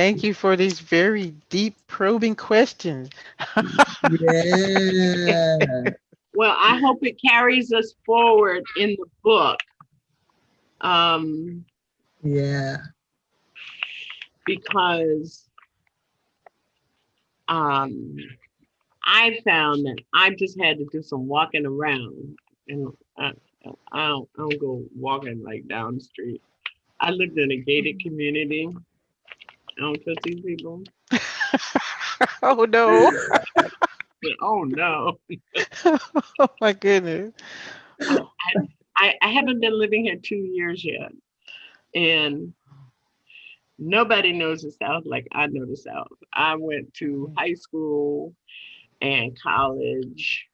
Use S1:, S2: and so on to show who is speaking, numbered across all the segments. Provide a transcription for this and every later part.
S1: thank you for these very deep, probing questions.
S2: Yeah.
S3: Well, I hope it carries us forward in the book.
S2: Yeah.
S3: Because I found that I just had to do some walking around, and I don't go walking like down the street. I lived in a gated community. I don't trust these people.
S1: Oh no.
S3: Oh no.
S1: Oh my goodness.
S3: I haven't been living here 2 years yet, and nobody knows the South like I know the South. I went to high school and college,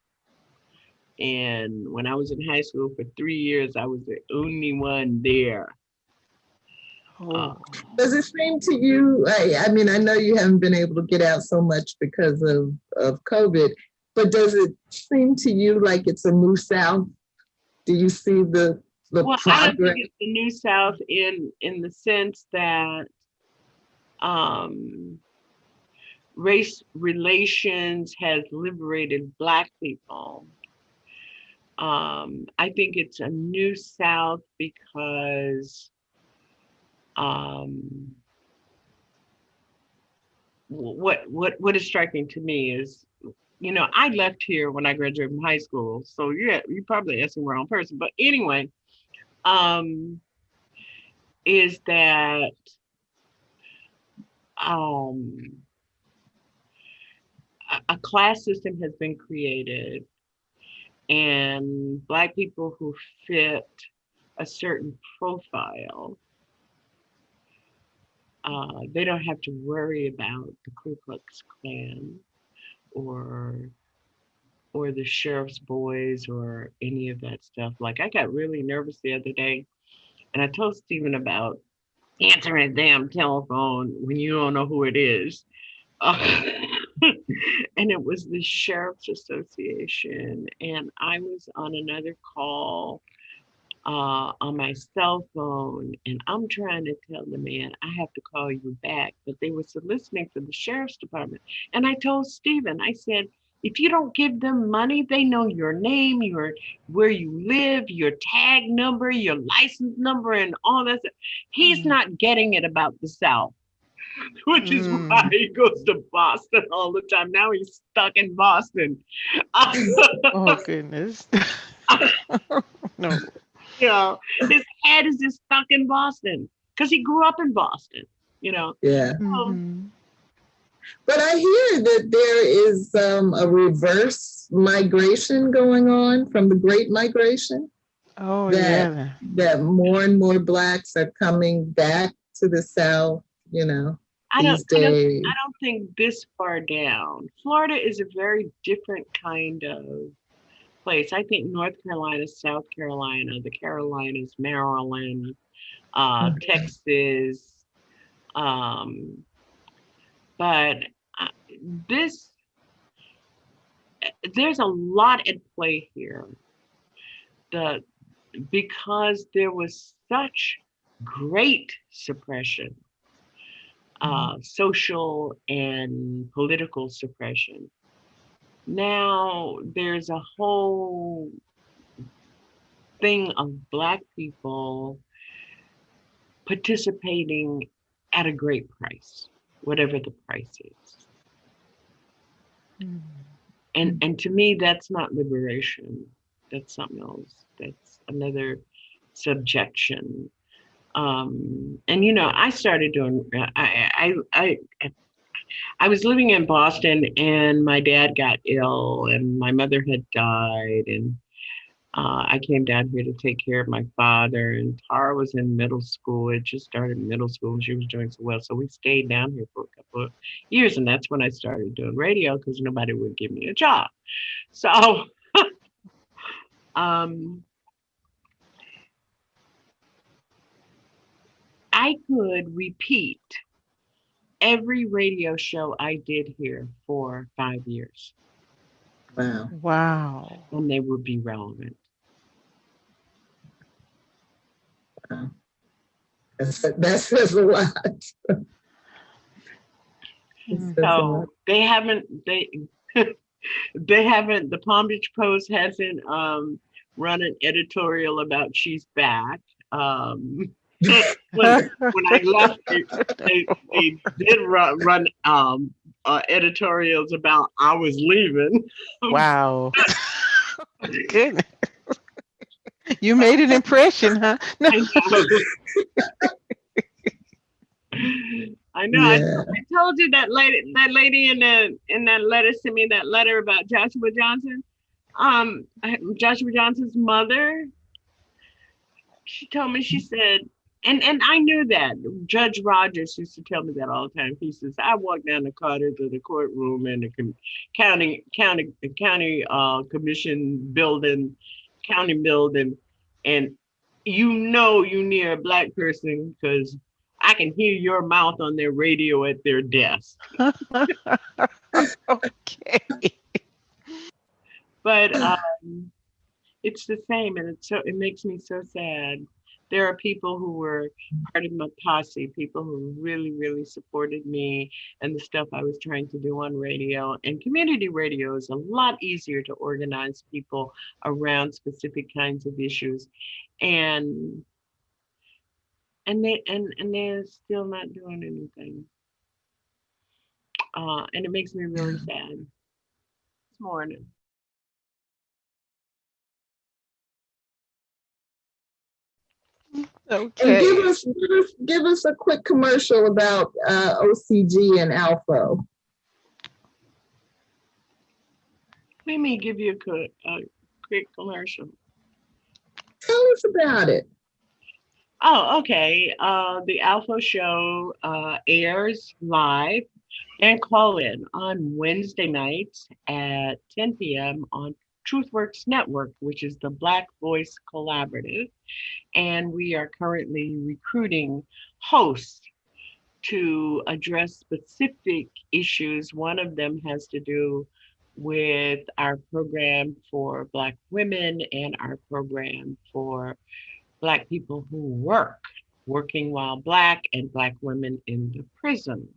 S3: and when I was in high school for 3 years, I was the only one there. Uh,
S1: Oh.
S2: Does it seem to you, I mean, I know you haven't been able to get out so much because of COVID, but does it seem to you like it's a new South? Do you see the
S3: well, I don't think
S2: progress?
S3: it's the New South in the sense that um, race relations has liberated Black people. I think it's a new South because um, what is striking to me is, I left here when I graduated from high school, so yeah, you probably asking the wrong person. But anyway, um, is that um, a class system has been created, and Black people who fit a certain profile, they don't have to worry about the Ku Klux Klan or the sheriff's boys or any of that stuff. Like, I got really nervous the other day, and I told Stephen about answering a damn telephone when you don't know who it is. Uh, and it was the Sheriff's Association, and I was on another call on my cell phone, and I'm trying to tell the man I have to call you back, but they were soliciting for the sheriff's department. And I told Stephen, I said, if you don't give them money, they know your name, your where you live, your tag number, your license number, and all that stuff. He's not getting it about the South, which is why
S1: Mm.
S3: he goes to Boston all the time. Now he's stuck in Boston.
S1: Oh goodness. No.
S3: You know, his head is just stuck in Boston because he grew up in Boston, you know.
S2: Yeah.
S3: So,
S1: Hmm.
S2: But I hear that there is a reverse migration going on from the Great Migration,
S1: Oh
S2: that
S1: yeah.
S2: more and more Blacks are coming back to the South, you know,
S3: I don't,
S2: these
S3: I don't,
S2: days.
S3: I don't think this far down. Florida is a very different kind of place. I think North Carolina, South Carolina, the Carolinas, Maryland, Texas, um, but uh, this there's a lot at play here. The Because there was such great suppression, social and political suppression. Now there's a whole thing of Black people participating at a great price, whatever the price is. And to me, that's not liberation. That's something else. That's another subjection. And I started doing. I was living in Boston, and my dad got ill, and my mother had died, and I came down here to take care of my father. And Tara was in middle school; it just started middle school, and she was doing so well. So we stayed down here for a couple of years, and that's when I started doing radio because nobody would give me a job. So um, I could repeat every radio show I did here for 5 years,
S2: Wow.
S1: Wow.
S3: and they would be relevant.
S2: Wow. That says a lot. It
S1: Mm.
S2: says a lot.
S3: So they haven't they haven't, the Palm Beach Post hasn't run an editorial about she's back. When I left, they did run editorials about I was leaving.
S1: Wow. Goodness. You made an impression, huh? No.
S3: I know. I know.
S2: Yeah.
S3: I told you that lady in that letter sent me that letter about Joshua Johnson. Joshua Johnson's mother. She told me. She said, and I knew that. Judge Rogers used to tell me that all the time. He says, I walked down the corridor to the courtroom and the county commission building, county building, and you near a black person because I can hear your mouth on their radio at their desk.
S1: Okay.
S3: But it's the same, and it makes me so sad. There are people who were part of my posse, people who really, really supported me and the stuff I was trying to do on radio. And community radio is a lot easier to organize people around specific kinds of issues. And they're still not doing anything. And it makes me really sad. This morning.
S2: And
S1: Okay.
S2: give us a quick commercial about OCG and ALFO.
S3: Let me give you a quick commercial.
S2: Tell us about it.
S3: Oh, okay. The ALFO show airs live and call in on Wednesday nights at 10 p.m. on TruthWorks Network, which is the Black Voice Collaborative. And we are currently recruiting hosts to address specific issues. One of them has to do with our program for Black women and our program for Black people who working while Black and Black women in the prison.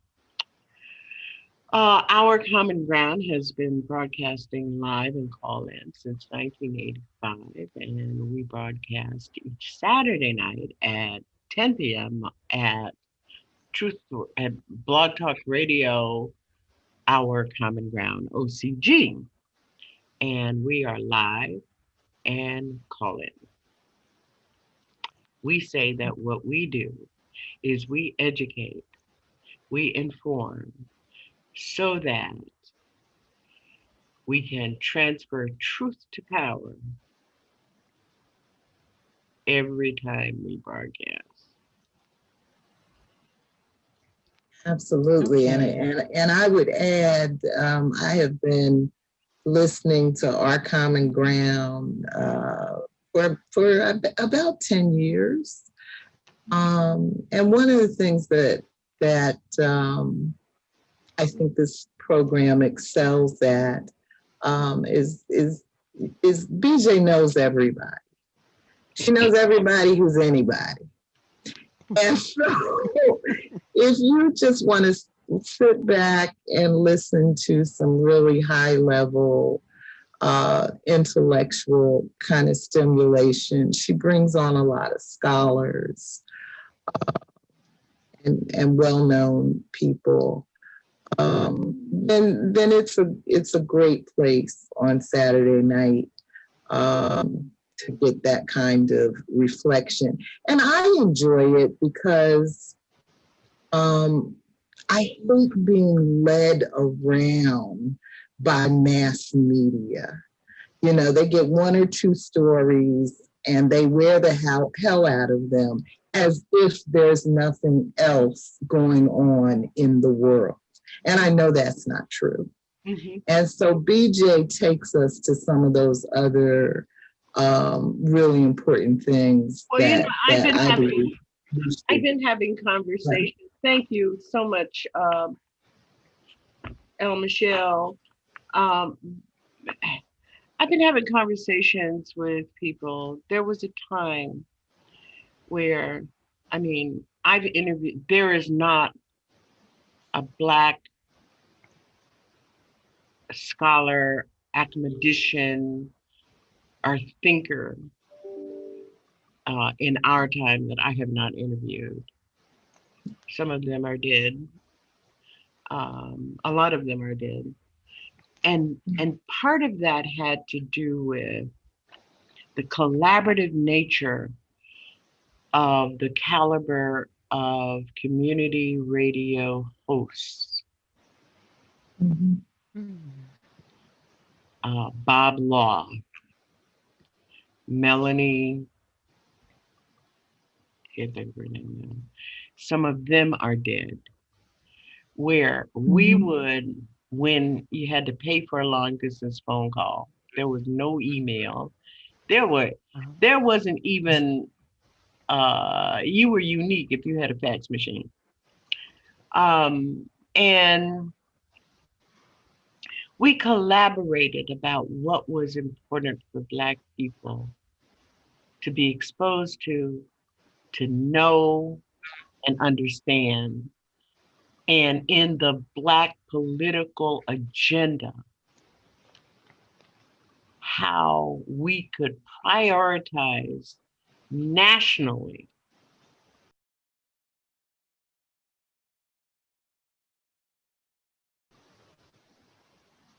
S3: Our Common Ground has been broadcasting live and call in since 1985, and we broadcast each Saturday night at 10 p.m. at at Blog Talk Radio, Our Common Ground OCG, and we are live and call in. We say that what we do is we educate, we inform, so that we can transfer truth to power every time we broadcast.
S2: Absolutely.
S1: Okay.
S2: And I would add, I have been listening to Our Common Ground for about 10 years. And one of the things that I think this program excels at is BJ knows everybody. She knows everybody who's anybody. And so if you just want to sit back and listen to some really high level intellectual kind of stimulation, she brings on a lot of scholars and well-known people. Then it's a great place on Saturday night to get that kind of reflection. And I enjoy it because I hate being led around by mass media. You know, they get one or two stories and they wear the hell out of them as if there's nothing else going on in the world. And I know that's not true. Mm-hmm. And so BJ takes us to some of those other really important things.
S3: Well, you know, I've been having conversations. Right. Thank you so much, El Michelle. I've been having conversations with people. There was a time where, I mean, I've interviewed, there is not a Black scholar, academician, or thinker in our time that I have not interviewed. Some of them are dead. A lot of them are dead. And part of that had to do with the collaborative nature of the caliber of community radio hosts.
S2: Mhm.
S3: Bob Law, Melanie, can't think of her name now. Some of them are dead. Where we would, when you had to pay for a long distance phone call, there was no email. There wasn't even, you were unique if you had a fax machine. And we collaborated about what was important for Black people to be exposed to know and understand. And in the Black political agenda, how we could prioritize nationally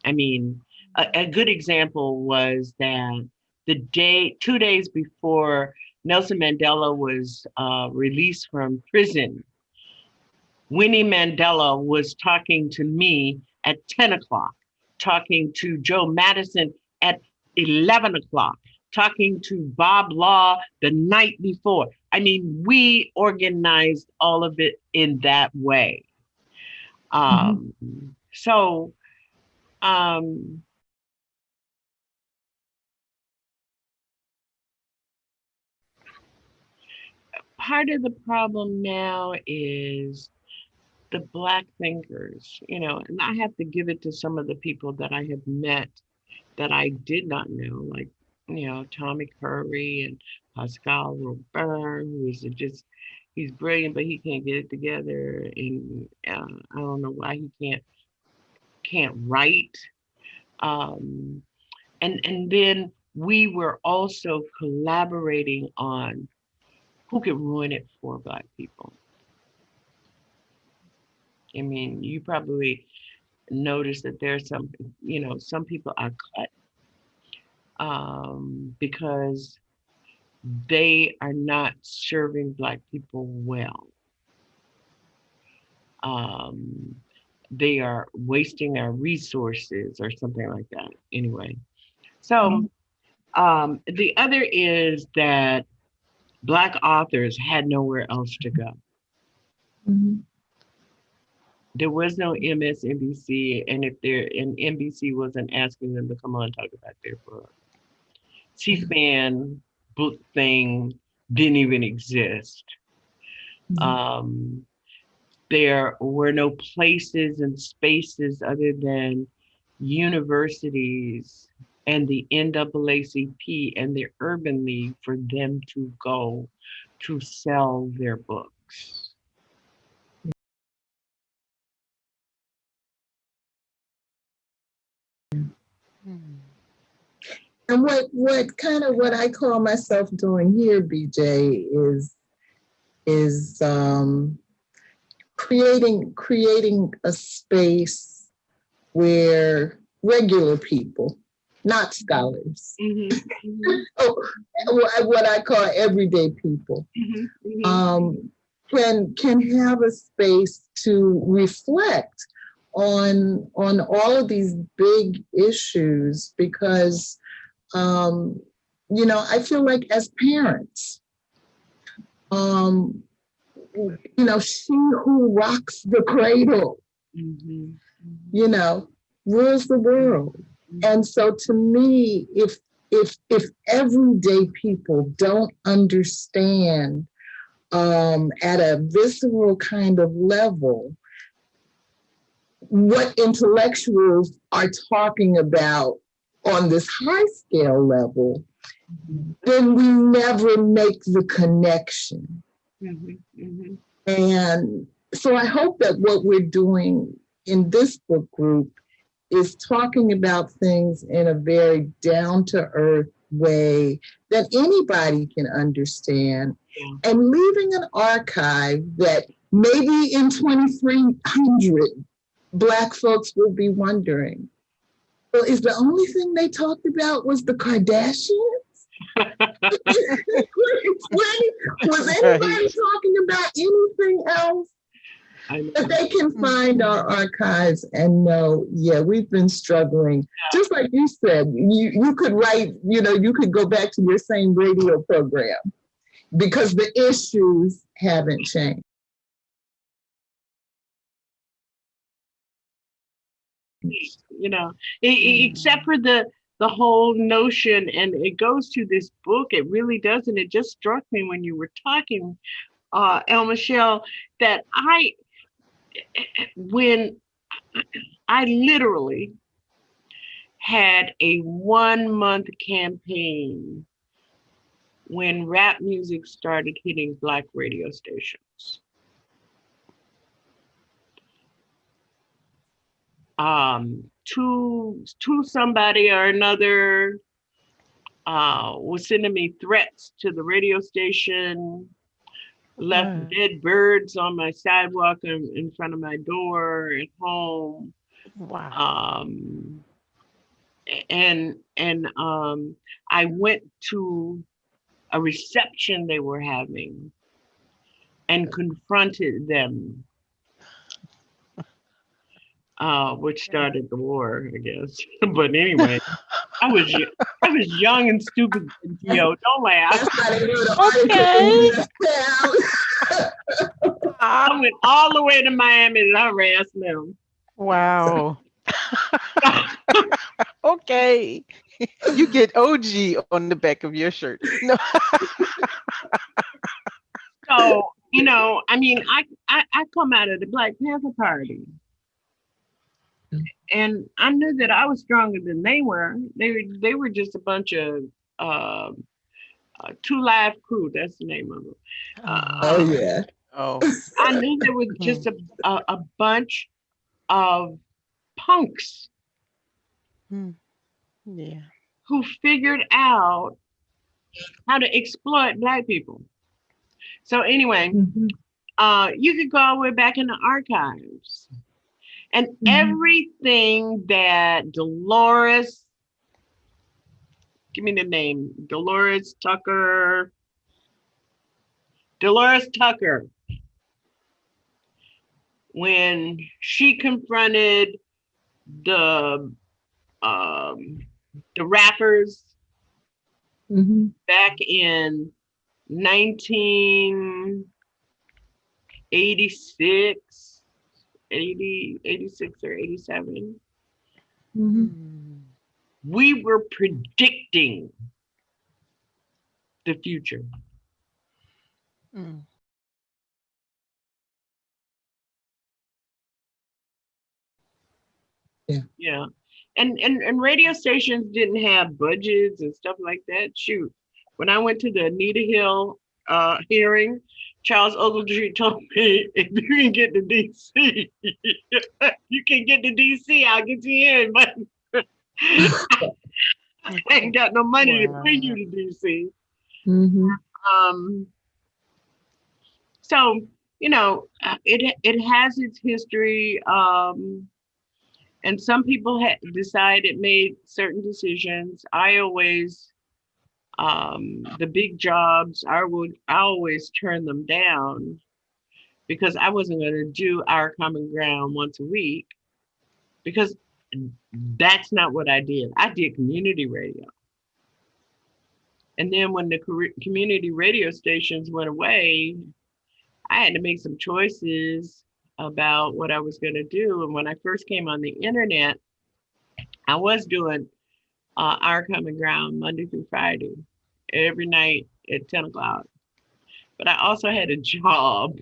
S3: I mean, a good example was that 2 days before Nelson Mandela was released from prison, Winnie Mandela was talking to me at 10 o'clock, talking to Joe Madison at 11 o'clock, talking to Bob Law the night before. I mean, we organized all of it in that way. So, part of the problem now is the Black thinkers, and I have to give it to some of the people that I have met that I did not know, like, Tommy Curry and Pascal Robert, who is he's brilliant, but he can't get it together. And I don't know why he can't write. And then we were also collaborating on who could ruin it for Black people. I mean, you probably noticed that there's some people are cut because they are not serving Black people well. They are wasting our resources or something like that. Anyway, so the other is that Black authors had nowhere else to go. There was no MSNBC, and NBC wasn't asking them to come on and talk about their book. C-SPAN book thing didn't even exist. There were no places and spaces other than universities and the NAACP and the Urban League for them to go to sell their books.
S2: And what I call myself doing here, BJ, is creating a space where regular people, not scholars, what I call everyday people, can have a space to reflect on all of these big issues, because I feel like as parents, she who rocks the cradle, rules the world. And so to me, if everyday people don't understand at a visceral kind of level what intellectuals are talking about on this high scale level, then we never make the connection. And so I hope that what we're doing in this book group is talking about things in a very down-to-earth way that anybody can understand, and leaving an archive that maybe in 2300 Black folks will be wondering, well, is the only thing they talked about was the Kardashians? Was anybody talking about anything else? But they can find our archives and know, yeah, we've been struggling. Just like you said, you could write, you could go back to your same radio program because the issues haven't changed.
S3: Except for the whole notion, and it goes to this book, it really does, and it just struck me when you were talking, El Michelle, that when I literally had a 1-month campaign when rap music started hitting Black radio stations. To somebody or another was sending me threats to the radio station, left dead birds on my sidewalk in front of my door at home.
S1: Wow.
S3: And I went to a reception they were having and confronted them, which started the war, I guess. But anyway, I was young and stupid. Don't laugh.
S1: Okay.
S3: I went all the way to Miami to harass them.
S1: Wow. Okay. You get OG on the back of your shirt. No.
S3: So, I come out of the Black Panther Party. And I knew that I was stronger than they were. They were just a bunch of Two Live Crew. That's the name of them.
S2: Oh yeah.
S1: Oh.
S3: I knew there was just a bunch of punks.
S1: Yeah.
S3: Who figured out how to exploit Black people. So anyway, you could go all the way back in the archives. And everything that Delores, give me the name, Delores Tucker, when she confronted the rappers back in 1986, 86 or 87. We were predicting the future. Yeah. And radio stations didn't have budgets and stuff like that. Shoot. When I went to the Anita Hill hearing, Charles Ogletree told me, if you can get to DC, you can get to DC, I'll get you in. But I ain't got no money to bring you to DC. So, it has its history. And some people made certain decisions. I always, the big jobs, I always turn them down because I wasn't going to do Our Common Ground once a week because that's not what I did. I did community radio. And then when the community radio stations went away, I had to make some choices about what I was going to do. And when I first came on the internet, I was doing Our Common Ground Monday through Friday, every night at 10 o'clock. But I also had a job,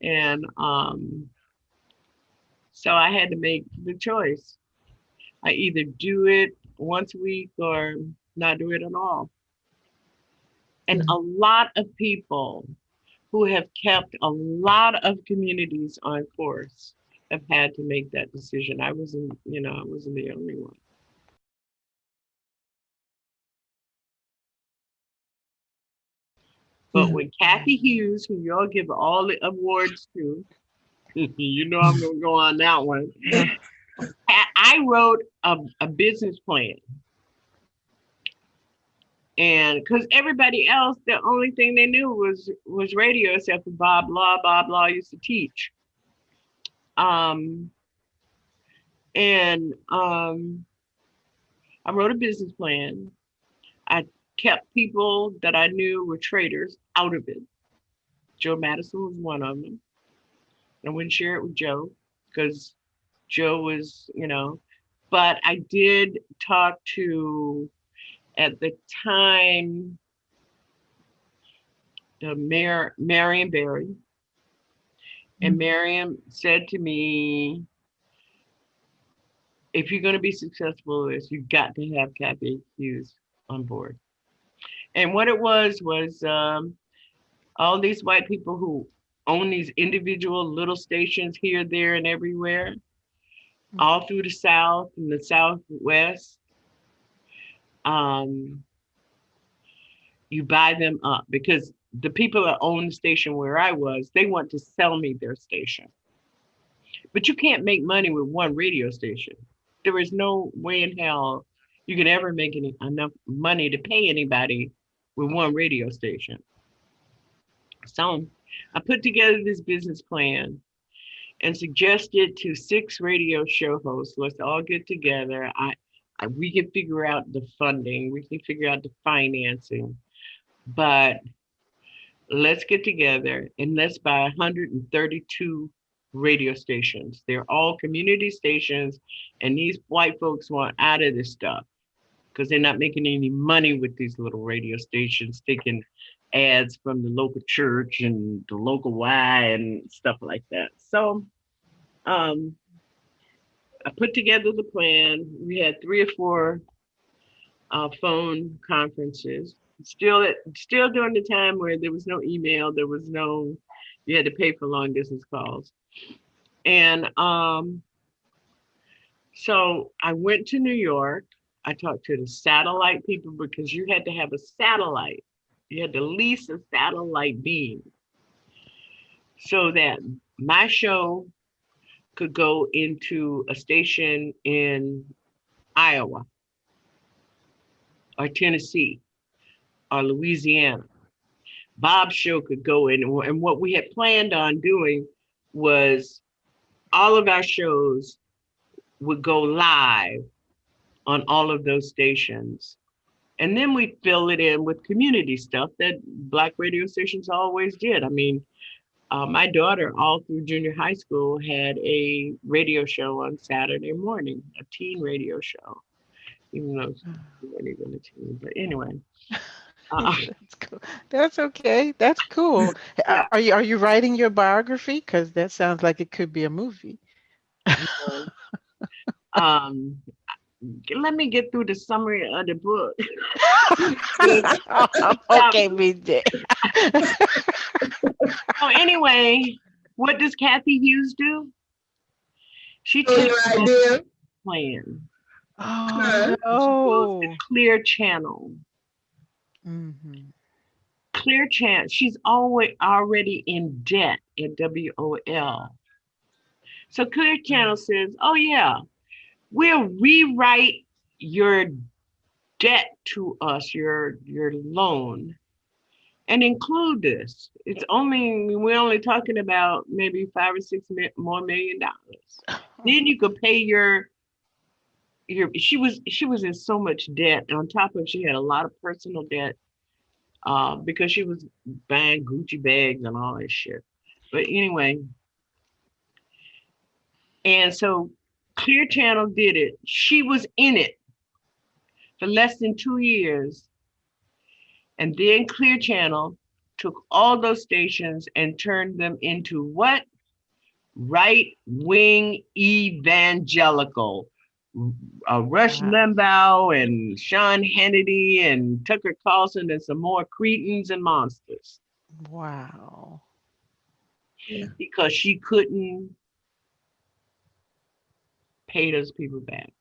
S3: and so I had to make the choice. I either do it once a week or not do it at all. And a lot of people who have kept a lot of communities on course have had to make that decision. I wasn't the only one. But when Cathy Hughes, who y'all give all the awards to, you know I'm gonna go on that one. I wrote a business plan. And because everybody else, the only thing they knew was radio, except for Bob Law used to teach. I wrote a business plan. I kept people that I knew were traitors out of it. Joe Madison was one of them. I wouldn't share it with Joe because Joe was, but I did talk to, at the time, the mayor, Marion Barry. And Marion said to me, if you're going to be successful in this, you've got to have Cathy Hughes on board. And what it was all these white people who own these individual little stations here, there, and everywhere, all through the South and the Southwest, you buy them up because the people that own the station where I was, they want to sell me their station. But you can't make money with one radio station. There is no way in hell you can ever make enough money to pay anybody with one radio station. So I put together this business plan and suggested to 6 radio show hosts, let's all get together. We can figure out the funding, we can figure out the financing, but let's get together and let's buy 132 radio stations. They're all community stations, and these white folks want out of this stuff because they're not making any money with these little radio stations, taking ads from the local church and the local Y and stuff like that. So I put together the plan. We had 3 or 4 phone conferences. Still during the time where there was no email, you had to pay for long distance calls. And so I went to New York. I talked to the satellite people because you had to have a satellite. You had to lease a satellite beam so that my show could go into a station in Iowa or Tennessee or Louisiana. Bob's show could go in. And what we had planned on doing was all of our shows would go live on all of those stations. And then we fill it in with community stuff that Black radio stations always did. I mean, my daughter, all through junior high school, had a radio show on Saturday morning, a teen radio show, even though she wasn't even a teen. But anyway.
S1: That's cool. That's okay. That's cool.
S3: Yeah.
S1: Are you writing your biography? Because that sounds like it could be a movie.
S3: Let me get through the summary of the book.
S1: Okay, BJ.
S3: So anyway, what does Cathy Hughes do? She takes a plan.
S1: Oh,
S3: She goes to Clear Channel.
S1: Mm-hmm.
S3: Clear Channel. She's already in debt at WOL. So Clear Channel says, oh yeah, we'll rewrite your debt to us, your loan, and include this. We're only talking about maybe $5 or $6 more million. Then you could pay she was in so much debt. On top of she had a lot of personal debt because she was buying Gucci bags and all that shit. But anyway, and so Clear Channel did it. She was in it for less than 2 years. And then Clear Channel took all those stations and turned them into what? Right-wing evangelical. Rush Limbaugh and Sean Hannity and Tucker Carlson and some more cretins and monsters.
S1: Wow.
S3: Because she couldn't pay those people back.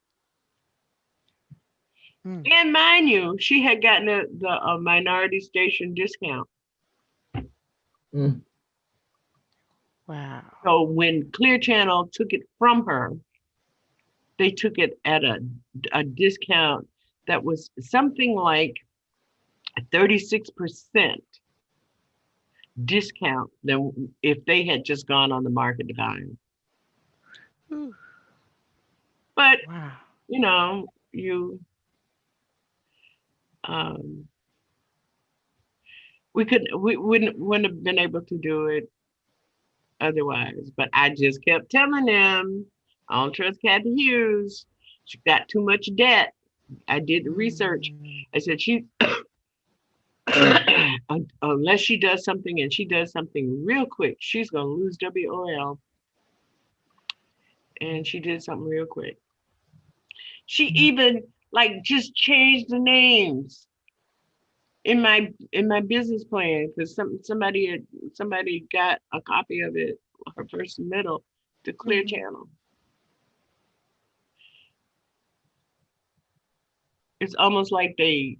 S1: Mm.
S3: And mind you, she had gotten the minority station discount.
S2: Mm.
S1: Wow.
S3: So when Clear Channel took it from her, they took it at a discount that was something like 36% discount than if they had just gone on the market to buy them.
S1: Ooh.
S3: But
S1: Wow.
S3: you know, um, we wouldn't have been able to do it otherwise. But I just kept telling them, I don't trust Cathy Hughes. She got too much debt. I did the research.
S1: Mm.
S3: I said she unless she does something, and she does something real quick, she's gonna lose WOL. And she did something real quick. She even like just changed the names in my business plan because somebody got a copy of it, her first submittal, to Clear
S1: Mhm.
S3: Channel. It's almost like they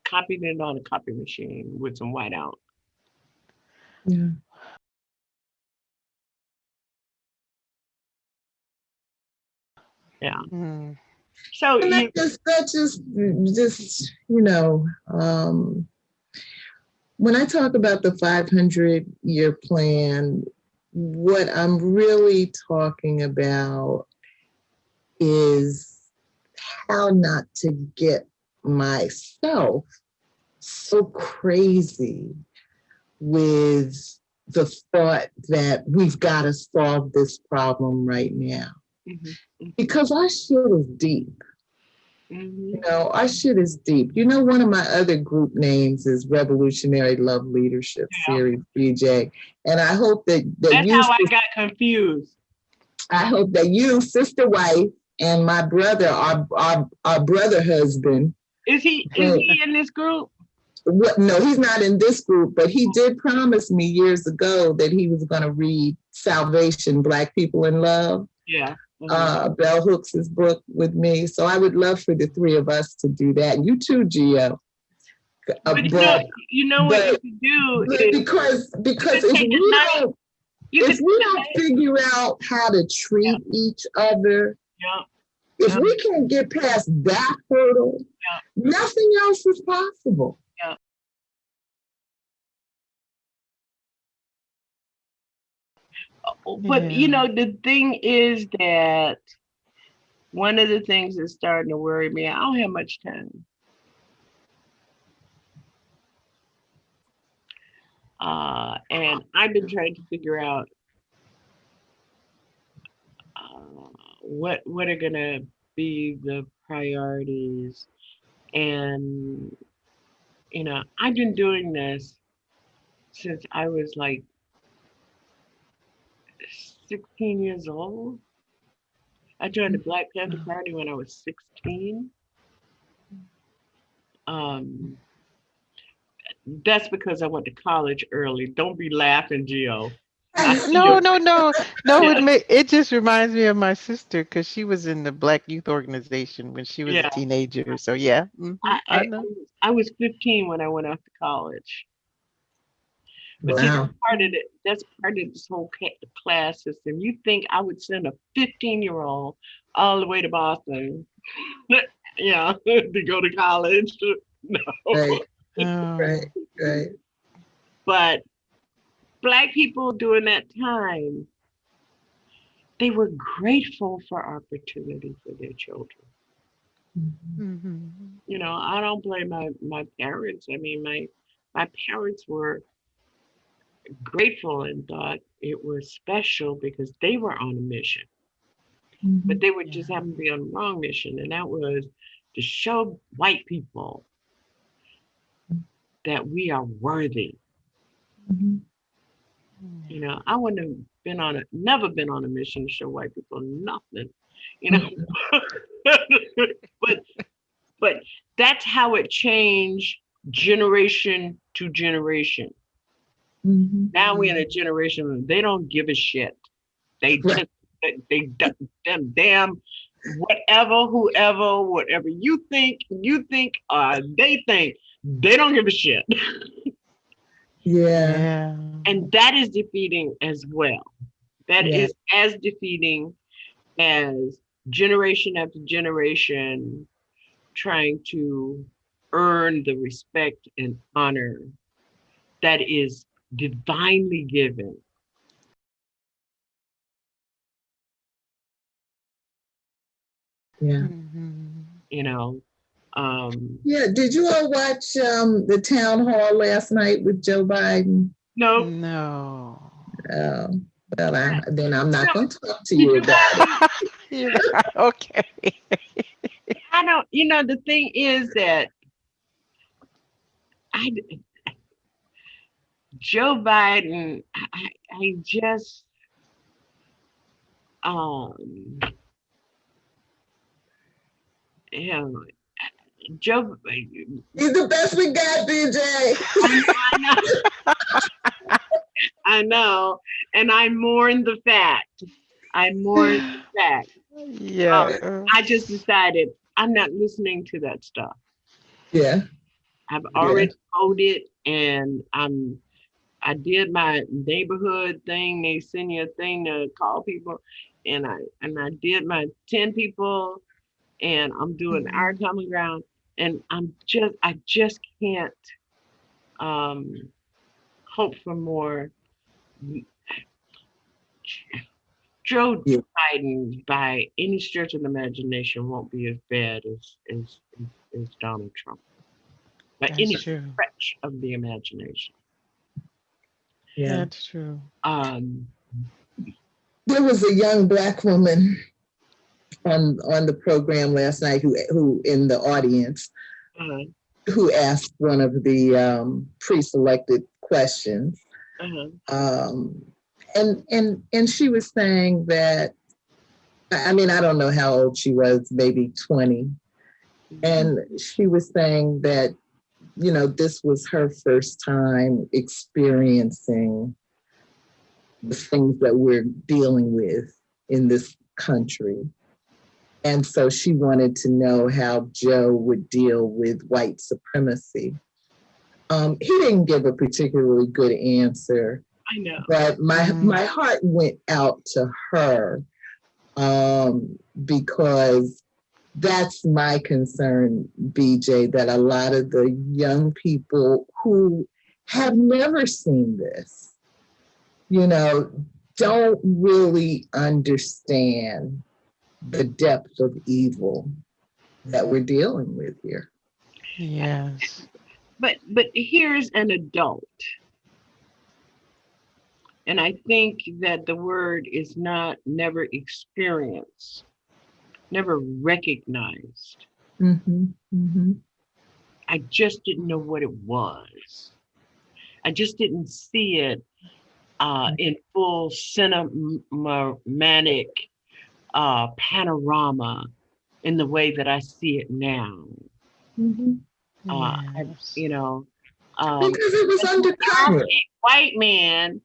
S3: copied it on a copy machine with some whiteout.
S2: Yeah.
S3: Yeah.
S1: Mm.
S3: So
S2: And
S3: you
S2: that just, you know, when I talk about the 500-year plan, what I'm really talking about is how not to get myself so crazy with the thought that we've got to solve this problem right now.
S3: Mhm,
S2: Because our shit is deep.
S3: mhm.
S2: You know, our shit is deep. You know, one of my other group names is Revolutionary Love Leadership
S3: Yeah.
S2: Series, BJ. And I hope that
S3: That's
S2: you,
S3: how I got confused.
S2: I hope that you, sister wife, and my brother, our brother husband.
S3: Is he in this group?
S2: What? No, he's not in this group, but he did promise me years ago that he was going to read Salvation, Black People in Love.
S3: Yeah.
S2: Bell Hooks' book with me. So I would love for the three of us to do that. You too, Gio.
S3: But you know what you could do is
S2: because
S3: take a night. You
S2: if
S3: could
S2: we don't figure out how to treat each other,
S3: yeah.
S2: if we can't get past that hurdle, nothing else is possible.
S3: Yeah. But you know, the thing is that one of the things that's starting to worry me, I don't have much time. And I've been trying to figure out what are gonna be the priorities. And you know, I've been doing this since I was like 16 years old. I joined the Black Panther Party when I was 16. That's because I went to college early. Don't be laughing, Gio.
S1: No, no, no, no. It just reminds me of my sister because she was in the Black Youth Organization when she was a
S3: Yeah.
S1: teenager. So yeah, I know.
S3: I was 15 when I went off to college. But see,
S2: Wow.
S3: that's part of this whole class system. You think I would send a 15-year-old all the way to Boston, yeah, to go to college? No.
S2: Right,
S1: Oh.
S2: right.
S3: But Black people during that time, they were grateful for opportunity for their children.
S1: Mhm.
S3: You know, I don't blame my parents. I mean, my parents were grateful and thought it was special because they were on a mission. But they would just happen to be on the wrong mission, and that was to show white people that we are worthy. You know, I wouldn't have never been on a mission to show white people nothing. You know, but that's how it changed generation to generation. Now we're in a generation where they don't give a shit. They just Them damn whatever you think, they think, they don't give a shit.
S2: Yeah.
S1: Yeah.
S3: And that is defeating as well. That
S2: Yeah.
S3: is as defeating as generation after generation trying to earn the respect and honor that is divinely given.
S2: Yeah.
S3: You know,
S2: Yeah. Did you all watch the town hall last night with Joe Biden?
S3: no.
S1: No.
S2: Well, then I'm
S3: No,
S2: not going to talk to
S3: did
S2: you
S3: you
S2: about it.
S1: Yeah. Okay.
S3: I don't, the thing is that I, Joe Biden, I just, you know, Joe,
S2: He's the best we got, BJ.
S3: I know, and I mourn the fact.
S1: Yeah.
S3: I just decided I'm not listening to that stuff.
S2: Yeah.
S3: I've already voted, and I did my neighborhood thing. They send you a thing to call people, and I did my 10 people, and I'm doing our common ground, and I just can't hope for more. Joe
S2: Yeah.
S3: Biden, by any stretch of the imagination, won't be as bad as Donald Trump. By any
S1: That's true.
S3: stretch of the imagination.
S2: Yeah.
S1: That's true.
S2: There was a young Black woman on the program last night who in the audience who asked one of the pre-selected questions. And she was saying that, I mean, I don't know how old she was, maybe 20. And she was saying that, this was her first time experiencing the things that we're dealing with in this country. And so she wanted to know how Joe would deal with white supremacy. He didn't give a particularly good answer.
S3: I know.
S2: But my heart went out to her because that's my concern, BJ, that a lot of the young people who have never seen this, don't really understand the depth of evil that we're dealing with here.
S1: Yes.
S3: But here's an adult. And I think that the word is not never experienced, never recognized. I just didn't know what it was. I just didn't see it in full cinematic panorama in the way that I see it now.
S1: Yes.
S2: Because it was undercover.
S3: A white man.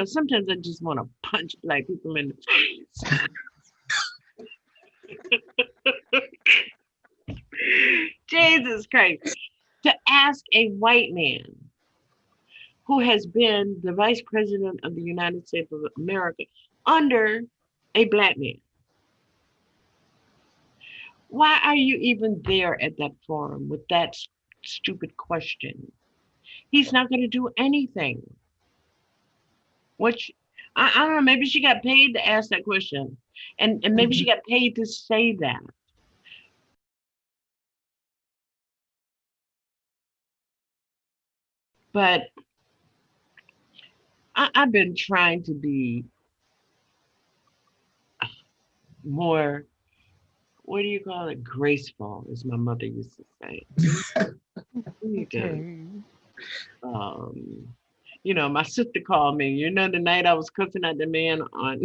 S3: Sometimes I just want to punch Black people in the face. Jesus Christ. To ask a white man who has been the vice president of the United States of America under a Black man, why are you even there at that forum with that stupid question? He's not going to do anything. Which, I don't know, maybe she got paid to ask that question. And maybe she got paid to say that. But I've been trying to be more, what do you call it? Graceful, as my mother used to say.
S1: Okay.
S3: My sister called me. The night I was cussing at the man on,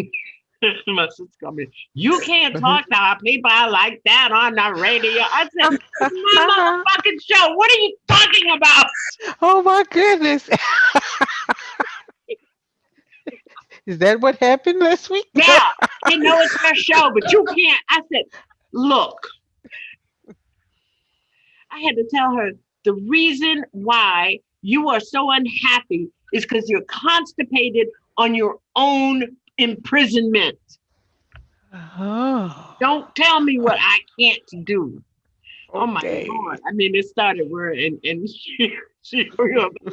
S3: my sister called me. You can't talk to our people like that on the radio. I said, my motherfucking show. What are you talking about?
S1: Oh my goodness. Is that what happened last week?
S3: Yeah, I know it's her show, but you can't. I said, look, I had to tell her the reason why you are so unhappy is because you're constipated on your own imprisonment.
S1: Oh,
S3: Don't tell me what I can't do. Oh my
S1: okay.
S3: Lord. I mean, it started where, and she hung up. I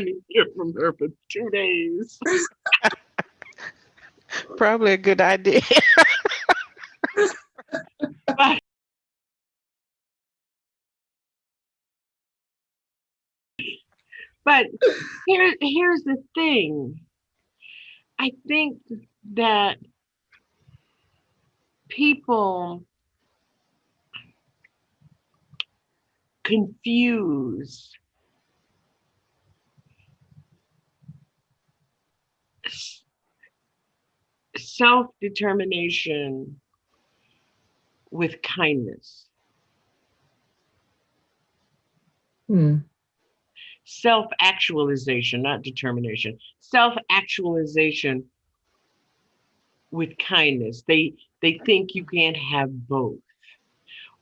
S3: didn't hear from her for 2 days.
S1: Probably a good idea.
S3: But, but here's the thing. I think that people confuse self-determination with kindness. Self-actualization, not determination. Self-actualization with kindness. They think you can't have both,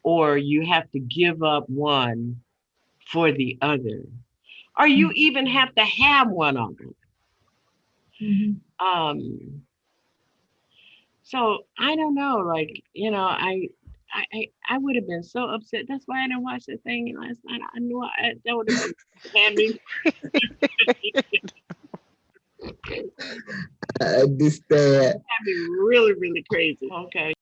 S3: or you have to give up one for the other, or you even have to have one of them. So I don't know, like, I would have been so upset. That's why I didn't watch the thing last night. I knew that would have had me.
S2: I understand.
S3: Had me really, really crazy. Okay.